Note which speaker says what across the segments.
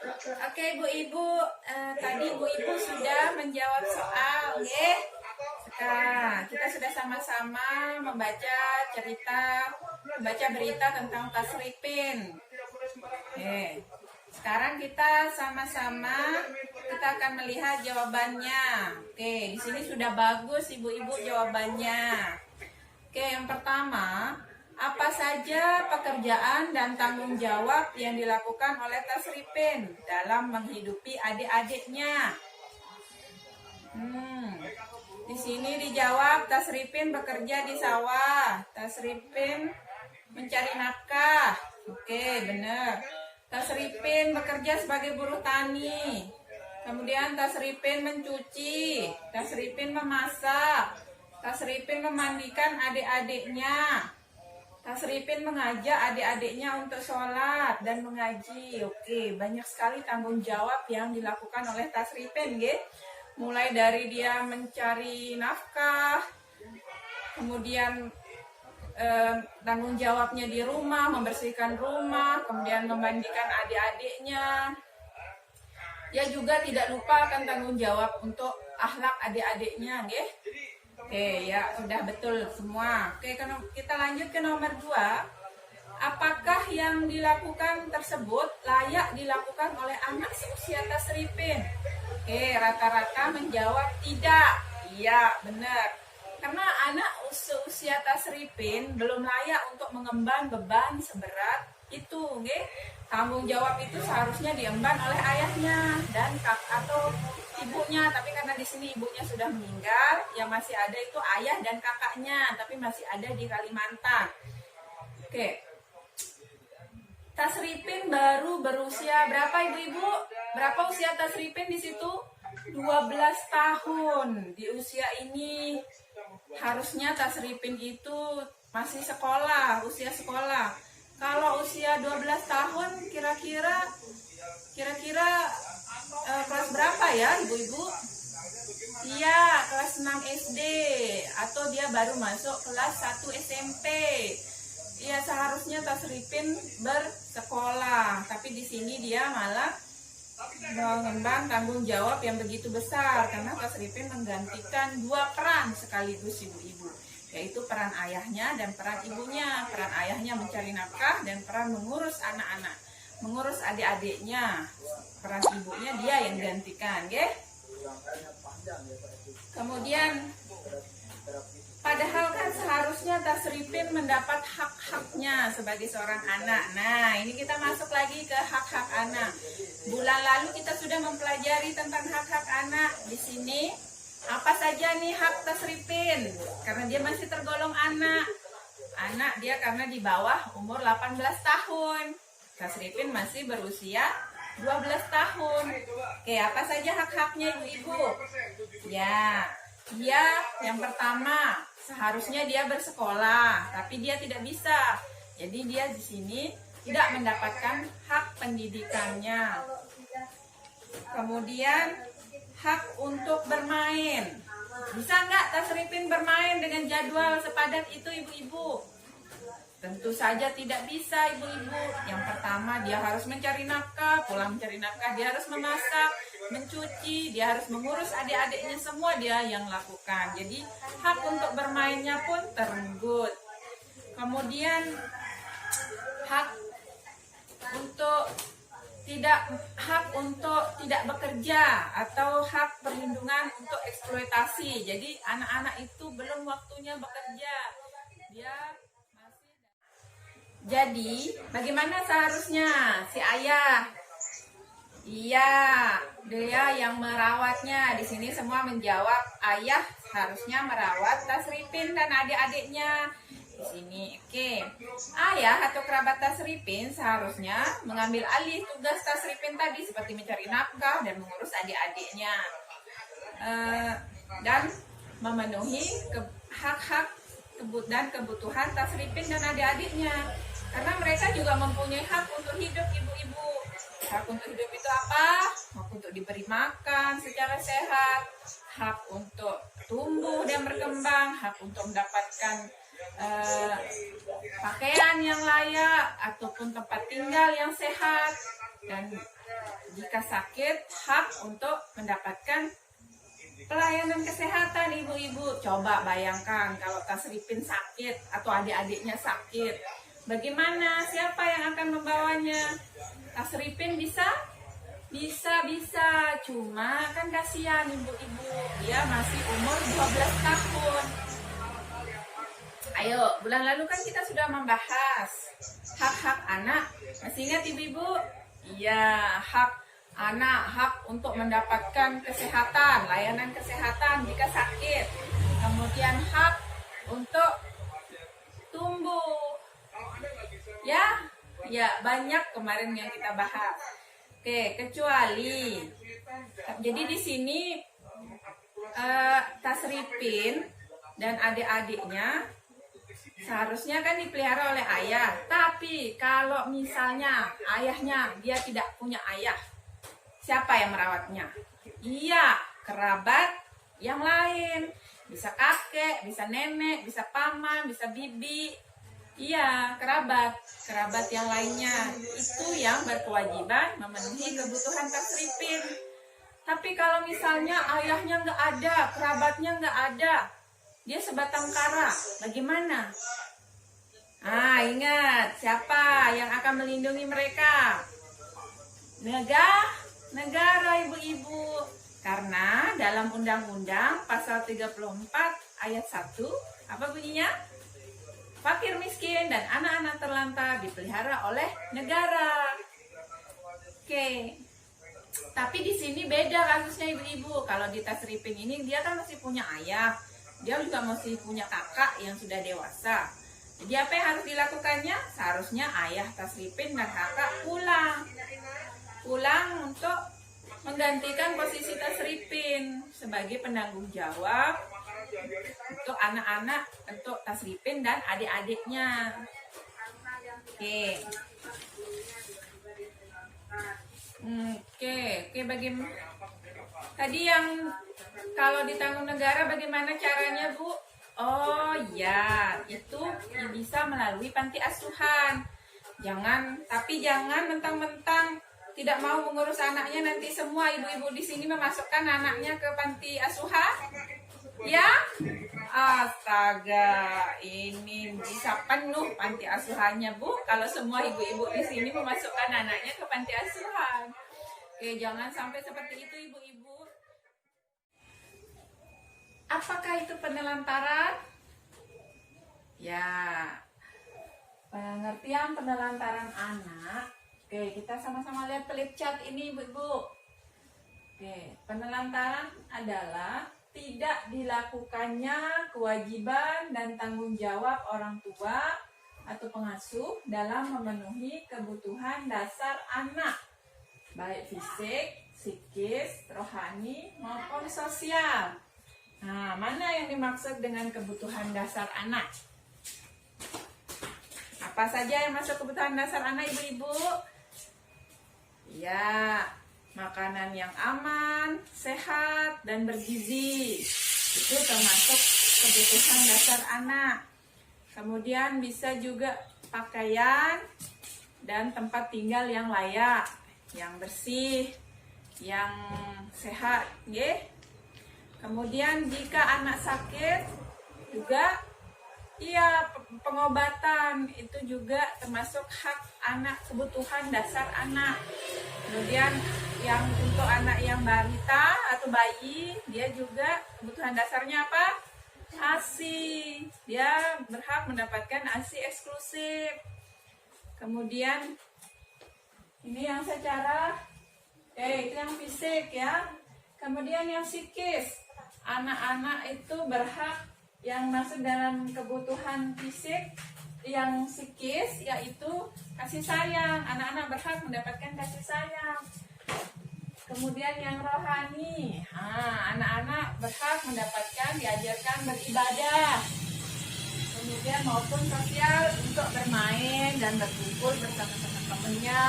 Speaker 1: Oke, Ibu-Ibu, tadi Ibu-Ibu sudah menjawab soal, oke? Sekarang kita sudah sama-sama membaca berita tentang Tasripin. Oke. Sekarang kita sama-sama akan melihat jawabannya. Oke, di sini sudah bagus Ibu-Ibu jawabannya. Oke, yang pertama, apa saja pekerjaan dan tanggung jawab yang dilakukan oleh Tasripin dalam menghidupi adik-adiknya? Di sini dijawab Tasripin bekerja di sawah. Tasripin mencari nafkah. Oke, benar. Tasripin bekerja sebagai buruh tani. Kemudian Tasripin mencuci. Tasripin memasak. Tasripin memandikan adik-adiknya. Tasripin mengajak adik-adiknya untuk sholat dan mengaji. Oke, banyak sekali tanggung jawab yang dilakukan oleh Tasripin, mulai dari dia mencari nafkah, kemudian tanggung jawabnya di rumah, membersihkan rumah, kemudian memandikan adik-adiknya. Dia juga tidak lupa akan tanggung jawab untuk akhlak adik-adiknya, Oke, ya sudah betul semua. Oke, kita lanjut ke nomor 2. Apakah yang dilakukan tersebut layak dilakukan oleh anak seusia Tasripin? Oke, rata-rata menjawab tidak. Iya, benar. Karena anak seusia Tasripin belum layak untuk mengemban beban seberat itu, Tanggung jawab itu seharusnya diemban oleh ayahnya dan atau ibunya, tapi karena di sini ibunya sudah meninggal, yang masih ada itu ayah dan kakaknya, tapi masih ada di Kalimantan. Oke. Tasripin baru berusia berapa, Ibu-ibu? Berapa usia Tasripin di situ? 12 tahun. Di usia ini harusnya Tasripin itu masih sekolah, usia sekolah. Kalau usia 12 tahun kira-kira kelas berapa ya, Ibu-ibu? Iya, kelas 6 SD atau dia baru masuk kelas 1 SMP. Iya, seharusnya Tasripin bersekolah, tapi di sini dia malah mengemban tanggung jawab yang begitu besar karena Tasripin menggantikan 2 peran sekaligus, Ibu-ibu, yaitu peran ayahnya dan peran ibunya. Peran ayahnya mencari nafkah dan peran mengurus anak-anak, mengurus adik-adiknya. Peran ibunya dia yang gantikan, Kemudian, padahal kan seharusnya Tasripin mendapat hak-haknya sebagai seorang anak. Nah, ini kita masuk lagi ke hak-hak anak. Bulan lalu kita sudah mempelajari tentang hak-hak anak. Di sini apa saja nih hak Tasripin? Karena dia masih tergolong anak. Anak dia karena di bawah umur 18 tahun. Tasripin masih berusia 12 tahun. Oke, apa saja hak-haknya, Ibu-ibu? Ya, yang pertama, seharusnya dia bersekolah, tapi dia tidak bisa. Jadi dia di sini tidak mendapatkan hak pendidikannya. Kemudian hak untuk bermain. Bisa nggak Tasripin bermain dengan jadwal sepadat itu, Ibu-ibu? Tentu saja tidak bisa, Ibu-ibu. Yang pertama, dia harus mencari nafkah. Pulang mencari nafkah, dia harus memasak, mencuci, dia harus mengurus adik-adiknya, semua dia yang lakukan. Jadi hak untuk bermainnya pun terenggut. Kemudian hak untuk tidak bekerja atau hak perlindungan untuk eksploitasi. Jadi anak-anak itu belum waktunya bekerja. Jadi bagaimana seharusnya si ayah? Iya, dia yang merawatnya. Di sini semua menjawab ayah harusnya merawat Tasripin dan adik-adiknya. Di sini, oke. Ayah atau kerabat Tasripin seharusnya mengambil alih tugas Tasripin tadi seperti mencari nafkah dan mengurus adik-adiknya. Dan memenuhi hak-hak dan kebutuhan Tasripin dan adik-adiknya. Karena mereka juga mempunyai hak untuk hidup, Ibu-ibu. Hak untuk hidup itu apa? Hak untuk diberi makan secara sehat, hak untuk tumbuh dan berkembang, hak untuk mendapatkan pakaian yang layak ataupun tempat tinggal yang sehat, dan Jika sakit, hak untuk mendapatkan pelayanan kesehatan ibu-ibu. Coba bayangkan kalau Tasripin sakit atau adik-adiknya sakit. Bagaimana? Siapa yang akan membawanya? Tasripin bisa? Bisa. Cuma kan kasihan ibu-ibu. Dia masih umur 12 tahun. Ayo, bulan lalu kan kita sudah membahas hak-hak anak. Masih ingat ibu-ibu? Iya, hak anak, hak untuk mendapatkan kesehatan, layanan kesehatan jika sakit. Kemudian hak untuk tumbuh. Ya, banyak kemarin yang kita bahas. Oke, kecuali. Jadi di sini Tasripin dan adik-adiknya seharusnya kan dipelihara oleh ayah. Tapi kalau misalnya ayahnya dia tidak punya ayah, siapa yang merawatnya? Iya, kerabat yang lain. Bisa kakek, bisa nenek, bisa paman, bisa bibi. Iya, kerabat yang lainnya. Itu yang berkewajiban memenuhi kebutuhan Tasripin. Tapi kalau misalnya ayahnya nggak ada, kerabatnya nggak ada, dia sebatang kara, bagaimana? Ingat, siapa yang akan melindungi mereka? Negara ibu-ibu. Karena dalam Undang-Undang pasal 34 ayat 1, apa bunyinya? Fakir miskin dan anak-anak terlantar dipelihara oleh negara. Oke. Tapi di sini beda kasusnya ibu-ibu. Kalau di Tasripin ini dia kan masih punya ayah. Dia juga masih punya kakak yang sudah dewasa. Jadi apa yang harus dilakukannya? Seharusnya ayah Tasripin dan kakak pulang untuk menggantikan posisi Tasripin sebagai penanggung jawab untuk anak-anak, untuk Tasripin dan adik-adiknya. Oke, bagaimana? Tadi yang kalau ditanggung negara bagaimana caranya, Bu? Oh ya, itu bisa melalui panti asuhan. Jangan mentang-mentang tidak mau mengurus anaknya, nanti semua ibu-ibu di sini memasukkan anaknya ke panti asuhan. Ya, astaga, ini bisa penuh panti asuhannya, Bu. Kalau semua ibu-ibu di sini memasukkan anaknya ke panti asuhan. Oke, jangan sampai seperti itu, ibu-ibu. Apakah itu penelantaran? Ya, pengertian penelantaran anak. Oke, kita sama-sama lihat flip chart ini, ibu-ibu. Oke, penelantaran adalah tidak dilakukannya kewajiban dan tanggung jawab orang tua atau pengasuh dalam memenuhi kebutuhan dasar anak, baik fisik, psikis, rohani, maupun sosial. Nah, mana yang dimaksud dengan kebutuhan dasar anak? Apa saja yang masuk kebutuhan dasar anak, ibu-ibu? Ya, makanan yang aman, sehat, dan bergizi. Itu termasuk kebutuhan dasar anak. Kemudian bisa juga pakaian dan tempat tinggal yang layak, yang bersih, yang sehat, ya. Kemudian jika anak sakit juga, iya, pengobatan itu juga termasuk hak anak, kebutuhan dasar anak. Kemudian yang untuk anak yang balita atau bayi, dia juga kebutuhan dasarnya apa? ASI. Dia berhak mendapatkan ASI eksklusif. Kemudian ini yang secara itu yang fisik, ya. Kemudian yang psikis, anak-anak itu berhak yang masuk dalam kebutuhan fisik yang psikis, yaitu kasih sayang. Anak-anak berhak mendapatkan kasih sayang. Kemudian yang rohani, anak-anak berhak mendapatkan, diajarkan beribadah. Kemudian maupun sosial, untuk bermain dan berkumpul bersama teman-temannya,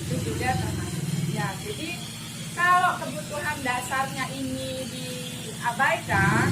Speaker 1: itu juga termasuk. Ya, jadi kalau kebutuhan dasarnya ini diabaikan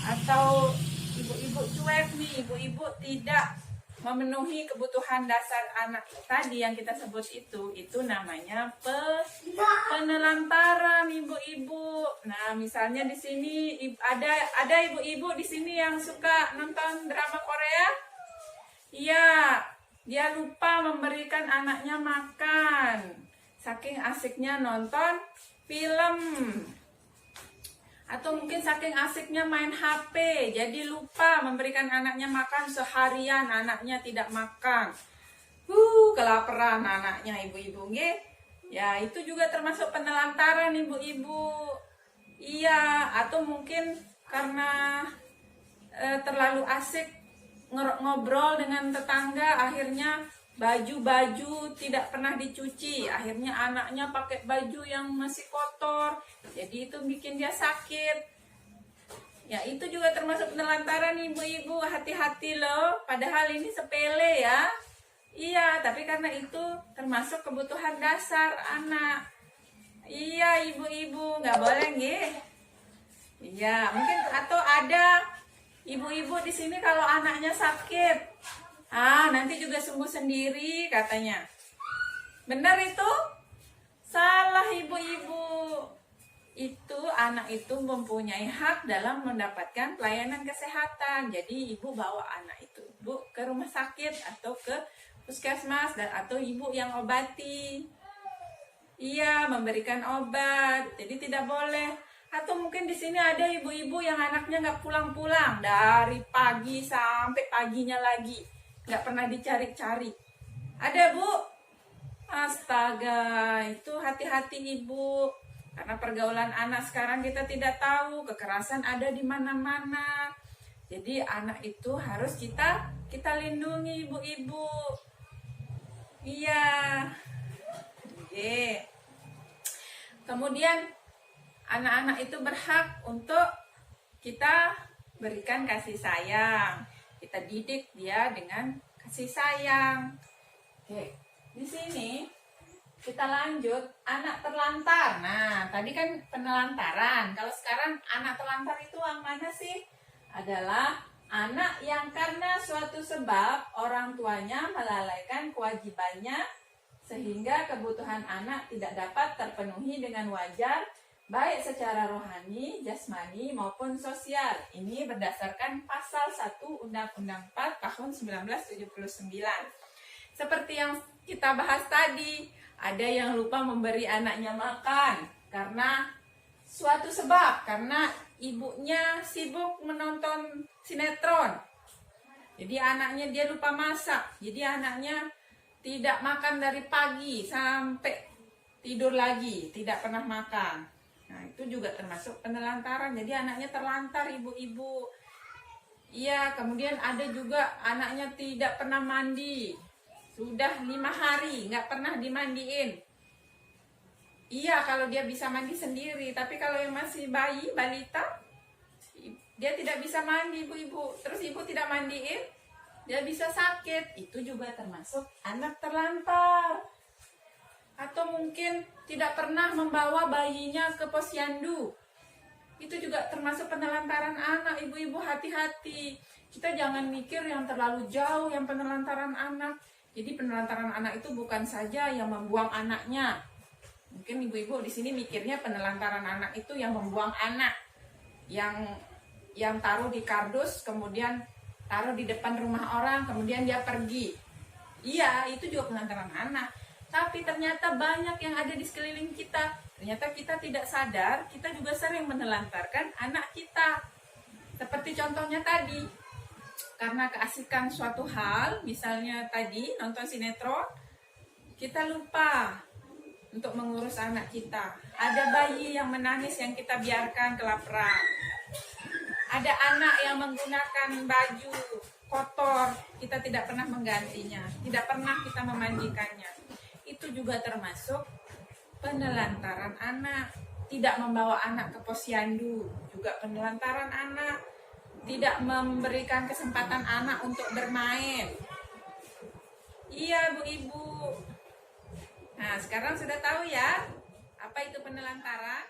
Speaker 1: atau ibu-ibu cuek nih, ibu-ibu tidak memenuhi kebutuhan dasar anak tadi yang kita sebut itu namanya penelantaran ibu-ibu. Nah, misalnya di sini ada ibu-ibu di sini yang suka nonton drama Korea. Iya, dia lupa memberikan anaknya makan. Saking asiknya nonton film. Atau mungkin saking asiknya main HP, jadi lupa memberikan anaknya makan seharian, anaknya tidak makan. Kelaparan anaknya ibu-ibu, nggih. Ya, itu juga termasuk penelantaran ibu-ibu. Iya, atau mungkin karena terlalu asik ngobrol dengan tetangga, akhirnya baju-baju tidak pernah dicuci, akhirnya anaknya pakai baju yang masih kotor, jadi itu bikin dia sakit. Ya, itu juga termasuk penelantaran ibu-ibu. Hati-hati loh, padahal ini sepele ya. Iya, tapi karena itu termasuk kebutuhan dasar anak. Iya, ibu-ibu nggak boleh nggih. Iya, mungkin atau ada ibu-ibu di sini kalau anaknya sakit, nanti juga sembuh sendiri katanya. Benar itu? Salah ibu-ibu. Itu anak itu mempunyai hak dalam mendapatkan pelayanan kesehatan. Jadi ibu bawa anak itu ke rumah sakit atau ke puskesmas atau ibu yang obati. Iya, memberikan obat. Jadi tidak boleh. Atau mungkin di sini ada ibu-ibu yang anaknya nggak pulang-pulang dari pagi sampai paginya lagi. Nggak pernah dicari-cari. Ada, Bu? Astaga, itu hati-hati ibu. Karena pergaulan anak sekarang kita tidak tahu, kekerasan ada di mana-mana. Jadi anak itu harus kita lindungi ibu-ibu. Iya. Oke. Kemudian anak-anak itu berhak untuk kita berikan kasih sayang. Kita didik dia dengan kasih sayang. Oke, di sini kita lanjut anak terlantar. Nah, tadi kan penelantaran. Kalau sekarang anak terlantar itu yang mana sih? Adalah anak yang karena suatu sebab orang tuanya melalaikan kewajibannya sehingga kebutuhan anak tidak dapat terpenuhi dengan wajar, baik secara rohani, jasmani maupun sosial. Ini berdasarkan pasal 1 Undang-Undang 4 tahun 1979. Seperti yang kita bahas tadi, ada yang lupa memberi anaknya makan karena suatu sebab, karena ibunya sibuk menonton sinetron. Jadi anaknya dia lupa masak. Jadi anaknya tidak makan dari pagi sampai tidur lagi, tidak pernah makan. Nah, itu juga termasuk penelantaran. Jadi anaknya terlantar ibu-ibu. Iya, kemudian ada juga anaknya tidak pernah mandi. Sudah 5 hari nggak pernah dimandiin. Iya, kalau dia bisa mandi sendiri. Tapi kalau yang masih bayi, balita, dia tidak bisa mandi ibu-ibu. Terus ibu tidak mandiin, dia bisa sakit. Itu juga termasuk anak terlantar. Atau mungkin tidak pernah membawa bayinya ke posyandu. Itu juga termasuk penelantaran anak. Ibu-ibu hati-hati. Kita jangan mikir yang terlalu jauh yang penelantaran anak. Jadi penelantaran anak itu bukan saja yang membuang anaknya. Mungkin ibu-ibu di sini mikirnya penelantaran anak itu yang membuang anak. Yang taruh di kardus, kemudian taruh di depan rumah orang, kemudian dia pergi. Iya, itu juga penelantaran anak. Tapi ternyata banyak yang ada di sekeliling kita. Ternyata kita tidak sadar, kita juga sering menelantarkan anak kita. Seperti contohnya tadi, karena keasikan suatu hal, misalnya tadi nonton sinetron, kita lupa untuk mengurus anak kita. Ada bayi yang menangis yang kita biarkan kelaparan. Ada anak yang menggunakan baju kotor, kita tidak pernah menggantinya, tidak pernah kita memandikannya. Itu juga termasuk penelantaran anak. Tidak membawa anak ke posyandu juga penelantaran anak. Tidak memberikan kesempatan anak untuk bermain. Iya, Bu Ibu. Nah, sekarang sudah tahu ya apa itu penelantaran?